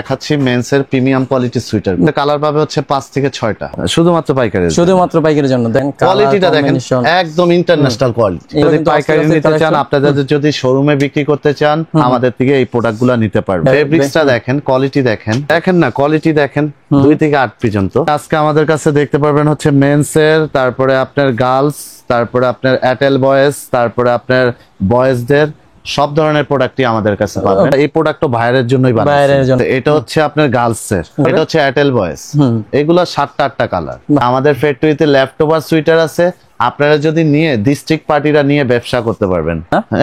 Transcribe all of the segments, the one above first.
দেখাচ্ছি মেন্সের premium quality sweater. Colour পাবে হচ্ছে 5 থেকে 6টা, শুধুমাত্র পাইকারির জন্য। দেখেন কোয়ালিটিটা দেখেন, একদম ইন্টারন্যাশনাল কোয়ালিটি। যদি পাইকারি নিতে চান, আপনাদের যদি শোরুমে বিক্রি করতে চান, আমাদের থেকে এই প্রোডাক্টগুলো নিতে পারবেন। ফেব্রিক্সটা দেখেন, কোয়ালিটি দেখেন না, কোয়ালিটি দেখেন 2 থেকে 8 পর্যন্ত। আজকে আমাদের কাছে দেখতে পারবেন হচ্ছে মেন্সের, তারপরে আপনার গার্লস, তারপরে আপনার অ্যাটেল বয়েজ, তারপরে আপনার বয়েজদের সব ধরনের প্রোডাক্টই আমাদের কাছে পাবেন। এই প্রোডাক্ট তো বাইরের জন্যই বানানো। এটা হচ্ছে আপনার গার্লস এর, এটা হচ্ছে অ্যাটেল বয়েজ। এগুলো 7টা 8টা কালার। আমাদের ফ্যাক্টরিতে লেফটওভার সুইটার আছে, আপনারা যদি নিয়ে ডিস্ট্রিক্ট পার্টিরা নিয়ে ব্যবসা করতে পারবেন।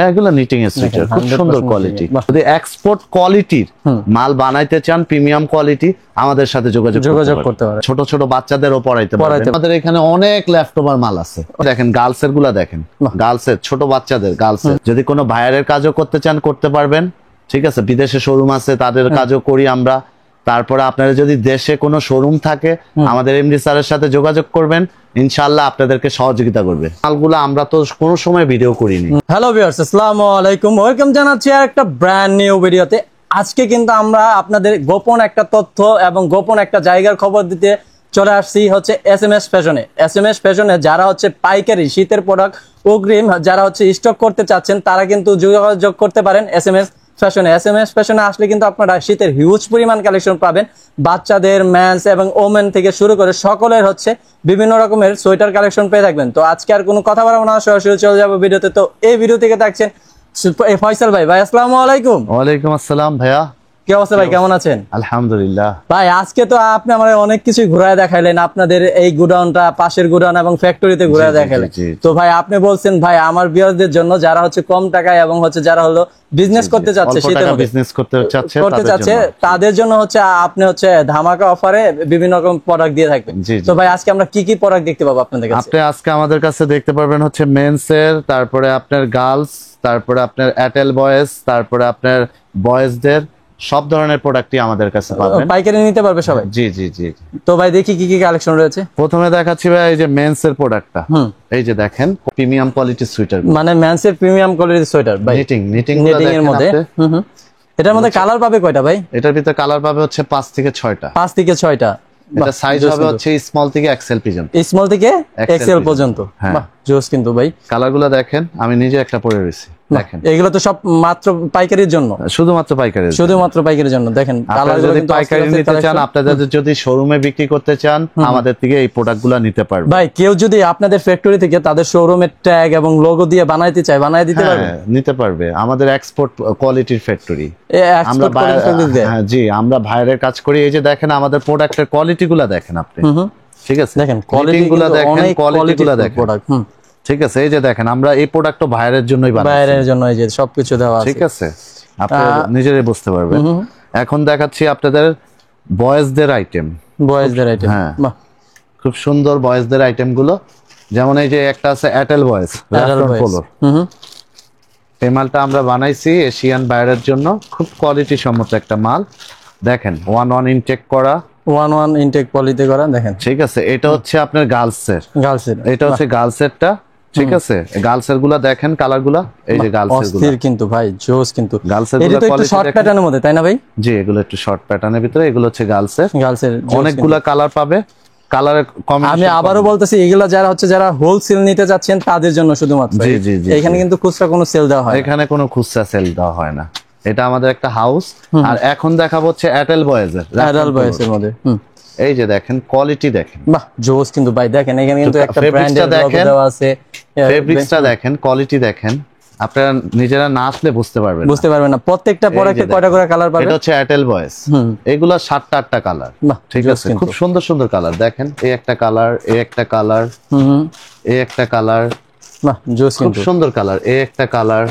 এগুলো নিটিং এর সুইটার, খুব সুন্দর কোয়ালিটি। যদি এক্সপোর্ট কোয়ালিটির মাল বানাইতে চান, প্রিমিয়াম কোয়ালিটি, আমাদের সাথে যোগাযোগ করতে পারেন। ছোট ছোট বাচ্চাদেরও পড়াইতে পারবেন। আমাদের এখানে অনেক লেফটওভার মাল আছে। দেখেন গার্লস এর গুলা দেখেন, গার্লস এর ছোট বাচ্চাদের গার্লস এর যদি কোনো ভাইয়ের কাজও করতে চান করতে পারবেন। ঠিক আছে, বিদেশে শোরুম আছে, তাদের কাজও করি আমরা। তারপরে আপনারা যদি দেশে কোনো শোরুম থাকে, আমাদের এমডি স্যারের সাথে যোগাযোগ করবেন, ইনশাআল্লাহ আপনাদেরকে সহযোগিতা করবে। মালগুলো আমরা তো কোনো সময় ভিডিও করিনি। হ্যালো ভিউয়ার্স, আসসালামু আলাইকুম, ওয়েলকাম জানাচ্ছি আর একটা ব্র্যান্ড নিউ ভিডিওতে। আজকে কিন্তু আমরা আপনাদের গোপন একটা তথ্য এবং গোপন একটা জায়গার খবর দিতে চলে আসছি হচ্ছে এসএমএস ফ্যাশনে। এসএমএস ফ্যাশনে যারা হচ্ছে পাইকারি শীতের প্রোডাক্ট অগ্রিম যারা হচ্ছে স্টক করতে চাচ্ছেন, তারা কিন্তু যোগাযোগ করতে পারেন এসএমএস ফ্যাশনে। এসএমএস ফ্যাশনে আসলে কিন্তু আপনারা শীতের হিউজ পরিমাণ কালেকশন পাবেন। বাচ্চাদের, ম্যানস এবং ওমেন থেকে শুরু করে সকলের হচ্ছে বিভিন্ন রকমের সোয়েটার কালেকশন পেয়ে থাকবেন। তো আজকে আর কোনো কথা বলবো না, সরাসরি চলে যাবো ভিডিওতে। তো এই ভিডিও থেকে দেখছেন ফয়সাল ভাই। ভাই আসসালামু আলাইকুম। ওয়ালাইকুম আসসালাম ভাইয়া, কি অবস্থা ভাই, কেমন আছেন? আলহামদুলিল্লাহ ভাই, আজকে তো আপনি আমার অনেক কিছু ঘুরায় দেখাইলেন, আপনাদের এই গোডাউনটা, পাশের গোডাউন এবং ফ্যাক্টরিতে ঘুরায় দেখাইলেন। তো ভাই আপনি বলছেন ভাই আমার ভিউয়ারদের জন্য যারা হচ্ছে কম টাকায় এবং হচ্ছে যারা হলো বিজনেস করতে চাচ্ছে, শীতের মধ্যে বিজনেস করতে চাচ্ছে তাদের জন্য হচ্ছে আপনি হচ্ছে ধামাকা অফারে বিভিন্ন রকম প্রোডাক্ট দিয়ে থাকবেন। তো ভাই আজকে আমরা কি কি প্রোডাক্ট দেখতে পাবো আপনাদের কাছে? আপনি আজকে আমাদের কাছে দেখতে পারবেন হচ্ছে মেন্সের, তারপরে আপনার গার্লস, তারপরে আপনার অ্যাটেল বয়েজ, তারপরে আপনার বয়েজদের সব ধরনের প্রোডাক্টই আমাদের কাছে পাবেন। পাইকারি নিতে পারবে সবাই? জি জি জি। তো ভাই দেখি কি কি কালেকশন রয়েছে। প্রথমে দেখাচ্ছি ভাই এই যে মেন্স এর প্রোডাক্টটা। এই যে দেখেন প্রিমিয়াম কোয়ালিটি সুইটার, মানে মেন্স এর প্রিমিয়াম কোয়ালিটি সুইটার ভাই, নিটিং এর মধ্যে। এটার মধ্যে কালার পাবে কয়টা ভাই? এটার ভিতরে কালার পাবে হচ্ছে 5 থেকে 6টা। 5 থেকে 6টা। এটা সাইজ হবে হচ্ছে স্মল থেকে এক্সেল পর্যন্ত। স্মল থেকে এক্সেল পর্যন্ত। বাহ জোস কিন্তু ভাই। কালারগুলো দেখেন, আমি নিজে একটা পরে রয়েছি। দেখেন এগুলো তো সব মাত্র পাইকারির জন্য, শুধুমাত্র পাইকারির জন্য। দেখেন কালারগুলো যদি পাইকারি নিতে চান, আপনাদের যদি শোরুমে বিক্রি করতে চান, আমাদের থেকে এই প্রোডাক্টগুলো নিতে পারবেন। ভাই কেউ যদি আপনাদের ফ্যাক্টরি থেকে তাদের শোরুমের ট্যাগ এবং লোগো দিয়ে বানাইতে চায়, বানাই দিতে পারবে? নিতে পারবে। আমাদের এক্সপোর্ট কোয়ালিটির ফ্যাক্টরি, আমরা জি আমরা ভাইয়ের কাজ করি। এই যে দেখেন আমাদের প্রোডাক্টের কোয়ালিটিগুলো দেখেন আপনি। ঠিক আছে, দেখেন কোয়ালিটিগুলো দেখেন, কোয়ালিটিগুলো দেখেন প্রোডাক্ট। ঠিক আছে, এই যে দেখেন আমরা এই প্রোডাক্টটা ভাইয়ের জন্যই বানাই, ভাইয়ের জন্য। এই যে সবকিছু দেওয়া আছে। ঠিক আছে, আপনি নিজেরাই বুঝতে পারবেন। এখন দেখাচ্ছি আপনাদের বয়েজদের আইটেম। হ্যাঁ, খুব সুন্দর বয়েজদের আইটেম গুলো। যেমন এই যে একটা আছে অ্যাটেল বয়েজ পোলো। এই মালটা আমরা বানাইছি এশিয়ান বাইরের জন্য, খুব কোয়ালিটি সম্মত একটা মাল। দেখেন 1 ইনটেক করা, 1 ইনটেক পলিতে করা। দেখেন ঠিক আছে, এটা হচ্ছে আপনার গার্লসের, এটা হচ্ছে গার্লসেরটা। ঠিক আছে, গার্লসের গুলা দেখেন কালারগুলা। এই যে গার্লসের গুলা কিন্তু ভাই জোস কিন্তু। গার্লসের গুলা এটা একটু শর্ট প্যাটার্নের মধ্যে, তাই না ভাই? জি, এগুলো একটু শর্ট প্যাটার্নের ভিতরে। এগুলো হচ্ছে গার্লসের অনেকগুলা কালার পাবে। কালারের কম্বিনেশন আমি আবারো বলতেছি, এগুলা যারা হচ্ছে যারা হোলসেল নিতে যাচ্ছেন তাদের জন্য শুধুমাত্র। জি জি জি। এখানে কিন্তু খুচরা কোনো সেল দেওয়া হয় না। এখানে কোনো খুচরা সেল দেওয়া হয় না। এটা আমাদের একটা হাউস। আর এখন দেখাবো হচ্ছে অ্যাটেল বয়েজের, মধ্যে। এই যে দেখেন কোয়ালিটি দেখেন, বাহ জোস কিন্তু ভাই। দেখেন এখানে কিন্তু একটা ব্র্যান্ডের লোগো দেওয়া আছে। ফেব্রিক্সটা দেখেন, কোয়ালিটি দেখেন। আপনারা নিজেরা না আসলে বুঝতে পারবেন না। প্রত্যেকটা প্রোডাক্টে কয়টা করে কালার পাবেন? এটা হচ্ছে অ্যাটেল বয়েজ। এগুলা 7টা 8টা কালার। ঠিক আছে, খুব সুন্দর সুন্দর কালার। দেখেন এই একটা কালার, এই একটা কালার, এই একটা কালার। বাহ জোস কিন্তু, খুব সুন্দর কালার। এই একটা কালার,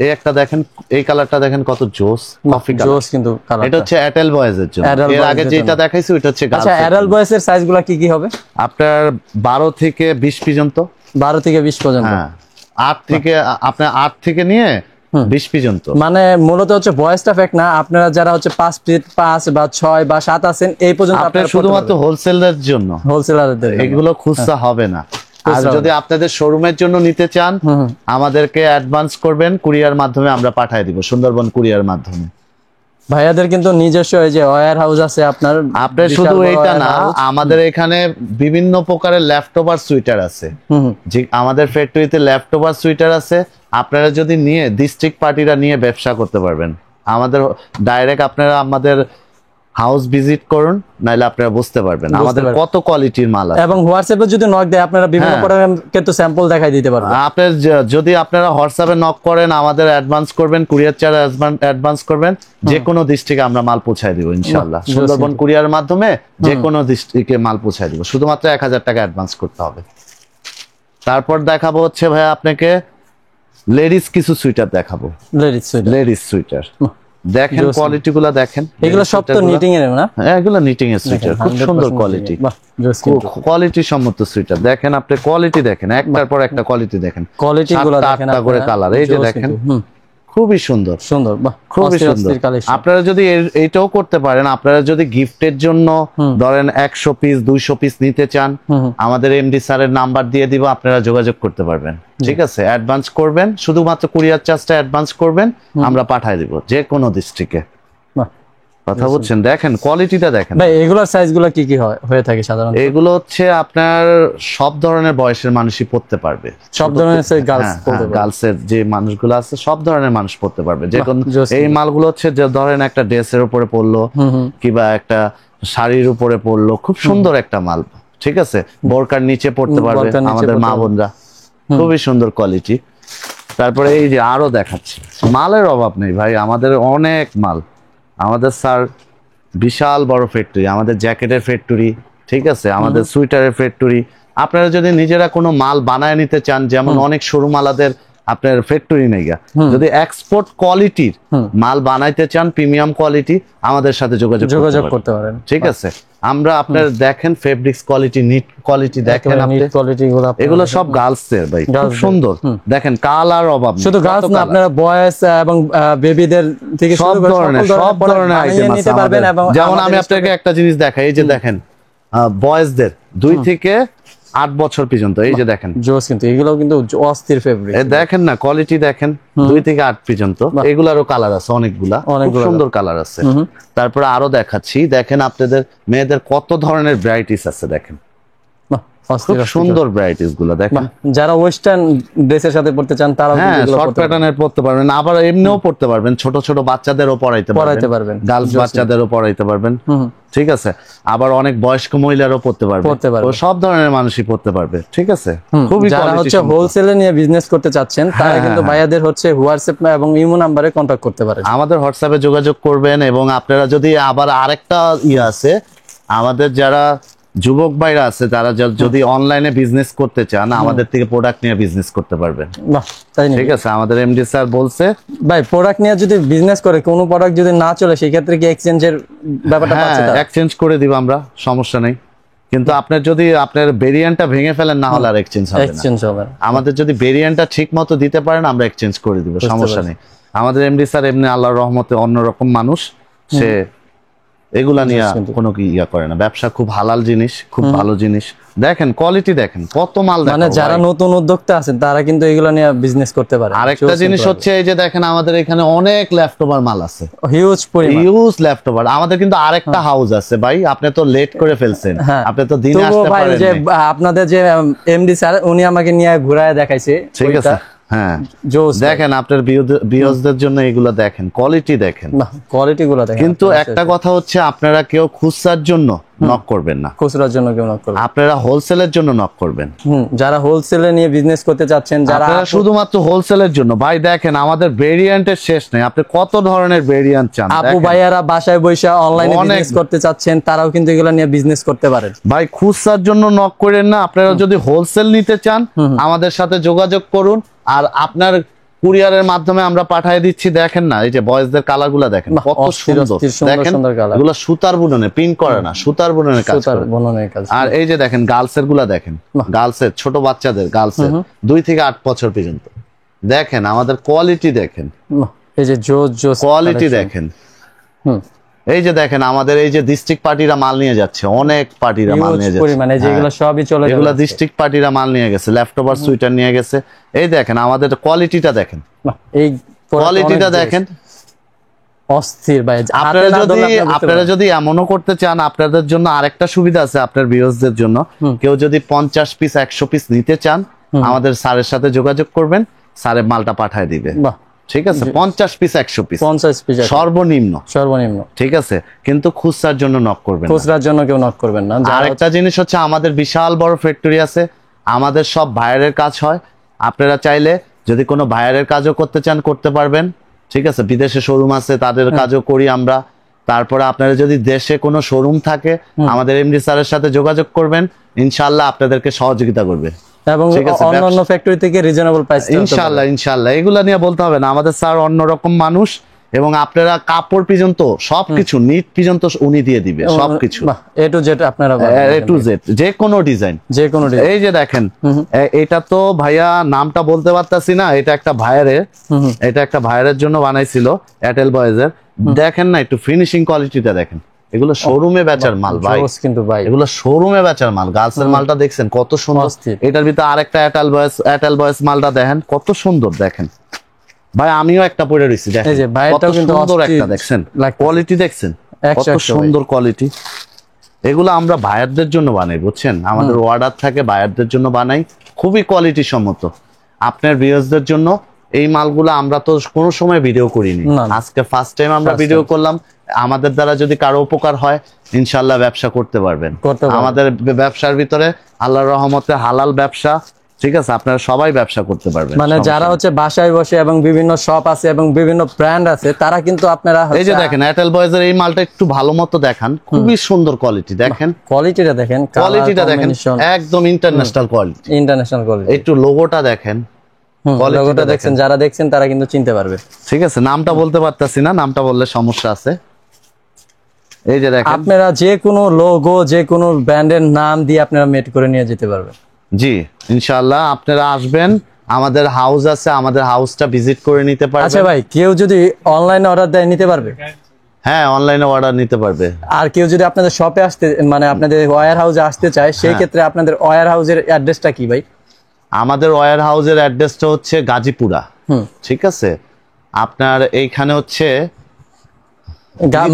এই একটা দেখেন, এই কালারটা দেখেন কত জোস, কফি কালার। জোস কিন্তু কালার। এটা হচ্ছে অ্যাটেল বয়েজের জন্য। এর আগে যেটা দেখাইছি ওটা হচ্ছে গার্লস। আচ্ছা, অ্যাডাল্ট বয়েজের সাইজগুলো কি কি হবে? আপনার 12 থেকে 20 পর্যন্ত। 12 থেকে 20 পর্যন্ত। হ্যাঁ, 8 থেকে আপনার 8 থেকে নিয়ে 20 পর্যন্ত। মানে মূলত হচ্ছে বয়েজটা ফ্যাক্ট না, আপনারা যারা হচ্ছে 5 ফিট 5 বা 6 বা 7 আছেন এই পর্যন্ত আপনারা শুধুমাত্র হোলসেলের জন্য, হোলসেলারদের। এগুলো খুচরা হবে না। আর যদি আপনাদের শোরুমের জন্য নিতে চান, আমাদেরকে অ্যাডভান্স করবেন, কুরিয়ার মাধ্যমে আমরা পাঠিয়ে দিব, সুন্দরবন কুরিয়ার মাধ্যমে। ভাইয়াদের কিন্তু নিজস্ব এই যে ওয়্যার হাউস আছে আপনার আপনার বিশাল শুধু বড় এইটা না, warehouse। আমাদের এখানে বিভিন্ন প্রকারের ল্যাপটপার সুইটার আছে। যে আমাদের ফ্যাক্টরিতে ল্যাপটপার সুইটার আছে, আপনারা যদি নিয়ে ডিস্ট্রিক্ট পার্টিরা নিয়ে ব্যবসা করতে পারবেন। আমাদের ডাইরেক্ট আপনারা আমাদের হাউস ভিজিট করুন, নাইলে আপনারা বুঝতে পারবেন আমাদের পারবেন। কত কোয়ালিটির মাল আছে। এবং হোয়াটসঅ্যাপে যদি নক দেয় আপনারা বিভিন্ন হ্যাঁ। প্রোডাক্টের কিন্তু স্যাম্পল দেখাই দিতে পারবেন। আপনার যদি আপনারা হোয়াটসঅ্যাপে নক করেন, আমাদের অ্যাডভান্স করবেন, কুরিয়ার চার্জ অ্যাডভান্স করবেন, যে কোনো ডিস্ট্রিক্টে আমরা মাল পৌঁছায় দিব ইনশাআল্লাহ। বাহ, সুন্দরবন কুরিয়ারের মাধ্যমে যে কোনো ডিস্ট্রিক্টে মাল পৌঁছায় দিব, শুধুমাত্র 1000 টাকা অ্যাডভান্স করতে হবে। তারপর দেখাবো হচ্ছে ভাই আপনাকে লেডিস কিছু সুইটার দেখাবো। লেডিস সুইটার দেখেন, Just- কোয়ালিটি গুলা দেখেন। এগুলো সব তো নিটিং এর না? হ্যাঁ, এগুলো নিটিং এর সুইটার, খুব 100% সুন্দর knitting কোয়ালিটি, এর। বাহ, just কিন্তু। কোয়ালিটি সম্মত সুইটার। দেখেন আপনি কোয়ালিটি দেখেন, একটার পর একটা কোয়ালিটি দেখেন, কোয়ালিটি গুলো 7টা দেখেন 8টা করে আপনারা। কালার। এই যে Just দেখেন, কিন্তু। খুবই সুন্দর, সুন্দর, বাহ, খুবই অস্থির সুন্দর। অস্থির collection। আপনারা যদি এইটাও করতে পারেন, আপনারা যদি গিফটের জন্য ধরেন 100 পিস 200 পিস নিতে চান, আমাদের এমডি স্যারের নাম্বার দিয়ে দিব, আপনারা যোগাযোগ করতে পারবেন। ঠিক আছে, অ্যাডভান্স করবেন, শুধুমাত্র কুরিয়ার চার্জটা অ্যাডভান্স করবেন, আমরা পাঠিয়ে দিব যে কোনো ডিস্ট্রিক্টে। বাহ। কথা বলছেন, দেখেন কোয়ালিটিটা দেখেন। ভাই এগুলোর সাইজ গুলো কি কি হয়ে থাকে সাধারণত? এগুলো হচ্ছে আপনার সব ধরনের বয়সের মানুষই পড়তে পারবে। সব ধরনের গার্লস পড়তে পারবে। গার্লসের যে মানুষগুলো আছে, সব ধরনের মানুষ পড়তে পারবে। যে কোন just এই মালগুলো হচ্ছে যে ধরেন একটা ড্রেসের উপরে পড়লো, কিংবা একটা শাড়ির উপরে পড়লো, খুব সুন্দর একটা মাল। ঠিক আছে, বোরকার নিচে পড়তে পারবে বোরকার নিচে আমাদের পড়তে মা বোনরা, খুবই সুন্দর কোয়ালিটি। তারপরে এই যে আরো দেখাচ্ছি, মালের অভাব নেই ভাই, আমাদের অনেক মাল। আমাদের স্যার বিশাল বড় ফ্যাক্টরি, আমাদের জ্যাকেটের ফ্যাক্টরি, ঠিক আছে, আমাদের সুইটারের ফ্যাক্টরি। আপনারা যদি নিজেরা কোনো মাল বানায় নিতে চান, যেমন অনেক শোরুমালাদের আপনার ফ্যাক্টরি নেই গা, যদি এক্সপোর্ট কোয়ালিটির মাল বানাইতে চান, প্রিমিয়াম কোয়ালিটি, আমাদের সাথে যোগাযোগ করতে পারেন। ঠিক আছে, আমরা আপনার দেখেন ফেব্রিক্স কোয়ালিটি, নিট কোয়ালিটি দেখেন আপনি, কোয়ালিটি গুলো এগুলো সব গার্লস এর ভাই, খুব সুন্দর। দেখেন কালার অভাব নেই, শুধু গার্লস না, আপনারা বয়েজ এবং বেবিদের থেকে সব ধরনের আইটেম আছে নিতে পারবেন। আমাদের। এবং যেমন আমি আপনাকে একটা জিনিস দেখাই, এই যে দেখেন বয়েজদের 2 থেকে 8 বছর পর্যন্ত, এই যে দেখেন জোস, কিন্তু এগুলো কিন্তু অস্থির ফেব্রিক। দেখেন না, কোয়ালিটি দেখেন, 2 থেকে 8 পর্যন্ত। এগুলারও কালার আছে অনেকগুলা, খুব সুন্দর কালার আছে। তারপরে আরো দেখাচ্ছি, দেখেন আপনাদের মেয়েদের কত ধরনের ভ্যারাইটিস আছে, দেখেন খুব সুন্দর ভ্যারাইটিস গুলো দেখেন। যারা ওয়েস্টার্ন ড্রেসের সাথে পড়তে চান তারাও হ্যাঁ, শর্ট প্যাটার্নের পড়তে পারবেন, আবার এমনিও পড়তে পারবেন, ছোট ছোট বাচ্চাদেরও পড়াইতে পারবেন, গার্লস বাচ্চাদেরও পড়াইতে পারবেন। ঠিক আছে, আবার অনেক বয়স্ক মহিলারও পড়তে পারবে, তো সব ধরনের মানুষই পড়তে পারবে। ঠিক আছে, খুবই যারা হচ্ছে হোলসেলে নিয়ে বিজনেস করতে চাচ্ছেন, তারা কিন্তু ভাইয়াদের হচ্ছে হোয়াটসঅ্যাপ এবং ইমো নাম্বারে কন্টাক্ট করতে পারেন। আমাদের হোয়াটসঅ্যাপে যোগাযোগ করবেন। এবং আপনারা যদি আবার আরেকটা আছে, আমাদের যারা যুবক ভাইরা আছে, তারা যদি অনলাইনে বিজনেস করতে চান, আমাদের থেকে প্রোডাক্ট নিয়ে বিজনেস করতে পারবেন। ঠিক আছে, আমাদের এমডি স্যার বলছে ভাই প্রোডাক্ট নিয়ে যদি বিজনেস করে, কোনো প্রোডাক্ট যদি না চলে, সেই ক্ষেত্রে কি এক্সচেঞ্জের ব্যাপারটা পাচ্ছে? এক্সচেঞ্জ করে দিব আমরা, সমস্যা নেই। কিন্তু আপনার যদি আপনার ভেরিয়েন্টটা ভেঙে ফেলেন, না হলে আর এক্সচেঞ্জ হবে না। আমাদের যদি ভেরিয়েন্টটা ঠিক মতো দিতে পারেন, আমরা এক্সচেঞ্জ করে দিব, সমস্যা নেই। আমাদের এমডি স্যার এমনি আল্লাহর রহমতে অন্যরকম মানুষ, সে এগুলা নিয়ে কোনো কি ইয়া করে না। ব্যবসা খুব হালাল জিনিস, খুব ভালো জিনিস। দেখেন কোয়ালিটি দেখেন, কত মাল। মানে যারা নতুন উদ্যোক্তা আছেন, তারা কিন্তু এগুলো নিয়ে বিজনেস করতে পারে। আরেকটা জিনিস হচ্ছে, এই যে দেখেন আমাদের এখানে অনেক ল্যাপটপার মাল আছে, হিউজ পরিমাণ, হিউজ ল্যাপটপার। আমাদের কিন্তু আরেকটা হাউস আছে ভাই, আপনি তো লেট করে ফেলছেন, আপনি তো দিনে আসতে পারেন। যে আপনাদের যে এমডি স্যার, উনি আমাকে নিয়ে ঘুরায় দেখাইছে। ঠিক আছে, হ্যাঁ, দেখেন আপনার ভিউয়ারদের জন্য এগুলো দেখেন, কোয়ালিটি দেখেন, কোয়ালিটি গুলো দেখেন। কিন্তু একটা কথা হচ্ছে, আপনারা কেউ খুচরার জন্য নক করবেন না, খুচরার জন্য কেউ নক করবেন, আপনারা হোলসেলের জন্য নক করবেন। যারা হোলসেলে নিয়ে বিজনেস করতে চাচ্ছেন, যারা শুধুমাত্র হোলসেলের জন্য। ভাই দেখেন আমাদের ভেরিয়েন্টের শেষ নেই, আপনি কত ধরনের ভেরিয়েন্ট চান। আপু ভাইয়ারা বাসায় বসে অনলাইনে বিজনেস করতে চাচ্ছেন, তারাও কিন্তু এগুলো নিয়ে বিজনেস করতে পারেন। ভাই খুচরার জন্য নক করেন না, আপনারা যদি হোলসেল নিতে চান, আমাদের সাথে যোগাযোগ করুন। আর আপনার কুরিয়ারের মাধ্যমে আমরা পাঠিয়ে দিচ্ছি। দেখেন না, এই যে বয়েজদের কালার গুলা দেখেন, কত সুন্দর। দেখেন এগুলো সুতার বুননে, প্রিন্ট করে না, সুতার বুননে কাজ করে। আর এই যে দেখেন গার্লসের গুলা দেখেন, গার্লসের ছোট বাচ্চাদের, গার্লসের 2 থেকে 8 বছর পর্যন্ত। দেখেন আমাদের কোয়ালিটি দেখেন, এই যে জোস কোয়ালিটি দেখেন। এই যে দেখেন আমাদের এই যে ডিস্ট্রিক্ট পার্টিরা মাল নিয়ে যাচ্ছে, অনেক পার্টিরা মাল নিয়ে যাচ্ছে, মানে যেগুলো সবই চলে, এগুলো ডিস্ট্রিক্ট পার্টিরা মাল নিয়ে গেছে, ল্যাপটপার সুইটার নিয়ে গেছে। এই দেখেন আমাদের কোয়ালিটিটা দেখেন, এই কোয়ালিটিটা দেখেন, অস্থির ভাই, আপনারা যদি এমনও করতে চান, আপনাদের জন্য আরেকটা সুবিধা আছে আপনার ভিউয়ার্সদের জন্য। কেউ যদি 50 পিস 100 পিস নিতে চান, আমাদের স্যারের সাথে যোগাযোগ করবেন, স্যারের মালটা পাঠায় দিবে। ঠিক আছে, 50 পিস 100 পিস 50 পিস সর্বনিম্ন। ঠিক আছে, কিন্তু খুচরার জন্য নক করবেন, খুচরার জন্য কেউ নক করবেন না। আরেকটা জিনিস হচ্ছে, আমাদের বিশাল বড় ফ্যাক্টরি আছে, আমাদের সব ভাইয়ারের কাজ হয়। আপনারা চাইলে যদি কোনো ভাইয়ারের কাজও করতে চান করতে পারবেন। ঠিক আছে, বিদেশে শোরুম আছে, তাদের কাজও করি আমরা। তারপরে আপনারা যদি দেশে কোনো শোরুম থাকে, আমাদের এমডি স্যারের সাথে যোগাযোগ করবেন, ইনশাআল্লাহ আপনাদেরকে সহযোগিতা করবে। এবং অন্যান্য ফ্যাক্টরি থেকে রিজনেবল প্রাইস, ইনশাআল্লাহ এগুলা নিয়ে বলতে হবে না। আমাদের স্যার অন্যরকম মানুষ, এবং আপনারা কাপড় পর্যন্ত সবকিছু নিট পর্যন্ত উনি দিয়ে দিবে, সবকিছু এ টু জেড। আপনারা এ টু জেড যে কোনো ডিজাইন, এই যে দেখেন, এটা তো ভাইয়া নামটা বলতে পারতাছি না, এটা একটা ভাইয়ারের জন্য বানাইছিল, এয়ারটেল বয়েজের। দেখেন না একটু ফিনিশিং কোয়ালিটিটা দেখেন, এগুলো শোরুমে বেচার মাল ভাই, কিন্তু ভাই এগুলো শোরুমে বেচার মাল। গার্লসের মালটা দেখছেন কত সুন্দর, এটার ভিতরে আরেকটা এয়ারটেল বয়েজ মালটা দেখেন কত সুন্দর। দেখেন ভাই, আমিও একটা পরে রয়েছি, দেখেন কত সুন্দর একটা, দেখছেন কোয়ালিটি, দেখছেন কত সুন্দর কোয়ালিটি। এগুলো আমরা ভাইয়ারদের জন্য বানাই, বুঝছেন, আমাদের অর্ডার থাকে ভাইয়ারদের জন্য বানাই, খুবই কোয়ালিটি সম্মত। আপনার ভিউয়ার্সদের জন্য এই মালগুলো আমরা তো কোনো সময় ভিডিও করিনি, আজকে ফার্স্ট টাইম আমরা ভিডিও করলাম। আমাদের দ্বারা যদি কারো উপকার হয়, ইনশাআল্লাহ ব্যবসা করতে পারবেন। আমাদের ব্যবসার ভিতরে আল্লাহর রহমতে হালাল ব্যবসা, ঠিক আছে, আপনারা সবাই ব্যবসা করতে পারবেন। মানে যারা হচ্ছে বাসায় বসে এবং বিভিন্ন শপ আছে এবং বিভিন্ন ব্র্যান্ড আছে, তারা কিন্তু আপনারা এই যে দেখেন এয়ারটেল বয়েজের এই মালটা একটু ভালো মতো দেখান, খুবই সুন্দর কোয়ালিটি। দেখেন কোয়ালিটিটা দেখেন, একদম ইন্টারন্যাশনাল কোয়ালিটি। একটু লোগোটা দেখেন, লোগোটা দেখছেন, যারা দেখছেন তারা কিন্তু চিনতে পারবে। ঠিক আছে, নামটা বলতে পারতাছি না, নামটা বললে সমস্যা আছে। এই যে দেখেন, আপনারা যে কোনো লোগো, যে কোনো ব্র্যান্ডের নাম দিয়ে আপনারা মেড করে নিয়ে যেতে পারবেন। জি ইনশাআল্লাহ, আপনারা আসবেন, আমাদের হাউস আছে, আমাদের হাউসটা ভিজিট করে নিতে পারবেন। আচ্ছা ভাই, কেউ যদি অনলাইনে অর্ডার দেয় নিতে পারবে? হ্যাঁ, অনলাইনে অর্ডার নিতে পারবে। আর কেউ যদি আপনাদের শপে আসতে, মানে আপনাদের ওয়্যার হাউসে আসতে চায়, সেই ক্ষেত্রে আপনাদের ওয়্যার হাউসের অ্যাড্রেসটা কি ভাই? আমাদের ওয়্যার হাউসের অ্যাড্রেসটা হচ্ছে গাজীপুরা। ঠিক আছে, আপনার এইখানে হচ্ছে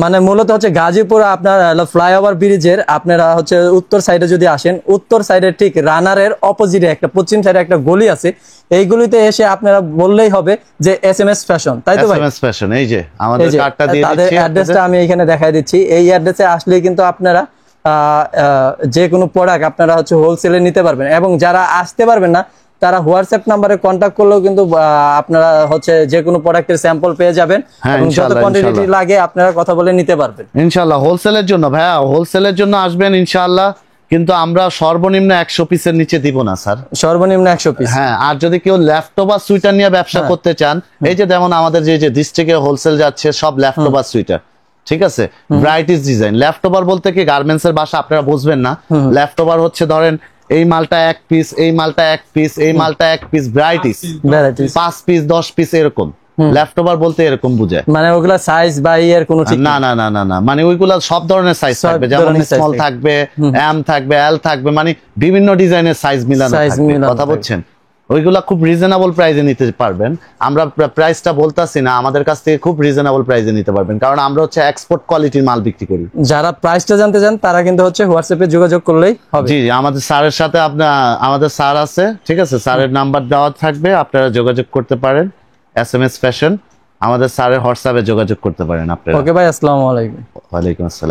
মানে মূলত হচ্ছে গাজীপুর, আপনার ফ্লাইওভার ব্রিজের আপনারা হচ্ছে উত্তর সাইডে যদি আসেন, উত্তর সাইডে ঠিক রানারের অপোজিটে একটা পশ্চিম সাইডে একটা গলি আছে, এই গলিতে এসে আপনারা বললেই হবে যে এসএমএস ফ্যাশন, তাই তো ভাই? এসএমএস ফ্যাশন, এই যে আমাদের কার্ডটা দিয়ে দিচ্ছি, তাদের অ্যাড্রেসটা আমি এখানে দেখাই দিচ্ছি। এই অ্যাড্রেসে আসলে কিন্তু আপনারা যে কোনো প্রোডাক্ট আপনারা হচ্ছে হোলসেলে নিতে পারবেন, এবং যারা আসতে পারবেন না তারা হোয়াটসঅ্যাপ নাম্বারে কন্ট্যাক্ট করলেও কিন্তু আপনারা হচ্ছে যে কোনো প্রোডাক্টের স্যাম্পল পেয়ে যাবেন, এবং যত কোয়ান্টিটি লাগে আপনারা কথা বলে নিতে পারবেন ইনশাআল্লাহ। হোলসেলের জন্য ভাইয়া, হোলসেলের জন্য আসবেন ইনশাআল্লাহ, কিন্তু আমরা সর্বনিম্ন 100 পিসের নিচে দিব না স্যার, সর্বনিম্ন 100 পিস। হ্যাঁ, আর যদি কেউ ল্যাপটপ বা সুইটার নিয়ে ব্যবসা করতে চান, এই যে যেমন আমাদের যে ডিস্ট্রিক্টে হোলসেল যাচ্ছে সব ল্যাপটপ আর সুইটার, ঠিক আছে, ব্রাইটিস ডিজাইন। ল্যাপটপার বলতে কি গার্মেন্টস এর ভাষা, আপনারা বুঝবেন না। ল্যাপটপার হচ্ছে ধরেন এই মালটা 1 পিস, এই মালটা 1 পিস, এই মালটা 1 পিস, ব্রাইটিস 5 পিস 10 পিস, এরকম ল্যাপটপার বলতে এরকম বুঝায়। মানে ওগুলা সাইজ বা এর কোনো ঠিক না না না না না, মানে ওইগুলা সব ধরনের সাইজ থাকবে, যেমন স্মল থাকবে, এম থাকবে, এল থাকবে, মানে বিভিন্ন ডিজাইনের সাইজ মিলানো থাকবে, কথা বলছেন। ওইগুলা খুব রিজনেবল প্রাইসে নিতে পারবেন। আমরা প্রাইসটা বলতাছি না, আমাদের কাছ থেকে খুব রিজনেবল প্রাইসে নিতে পারবেন, কারণ আমরা হচ্ছে এক্সপোর্ট কোয়ালিটির মাল বিক্রি করি। যারা প্রাইসটা জানতে চান তারা কিন্তু হচ্ছে হোয়াটসঅ্যাপে যোগাযোগ করলেই হবে। জি, আমাদের স্যারের সাথে আমাদের স্যার আছে, ঠিক আছে, স্যারের নাম্বার দেওয়া থাকবে, আপনারা যোগাযোগ করতে পারেন। এসএমএস ফ্যাশন, আমাদের স্যারের হোয়াটসঅ্যাপে যোগাযোগ করতে পারেন আপনারা। ওকে ভাই, আসসালামু আলাইকুম। ওয়ালাইকুম আসসালাম।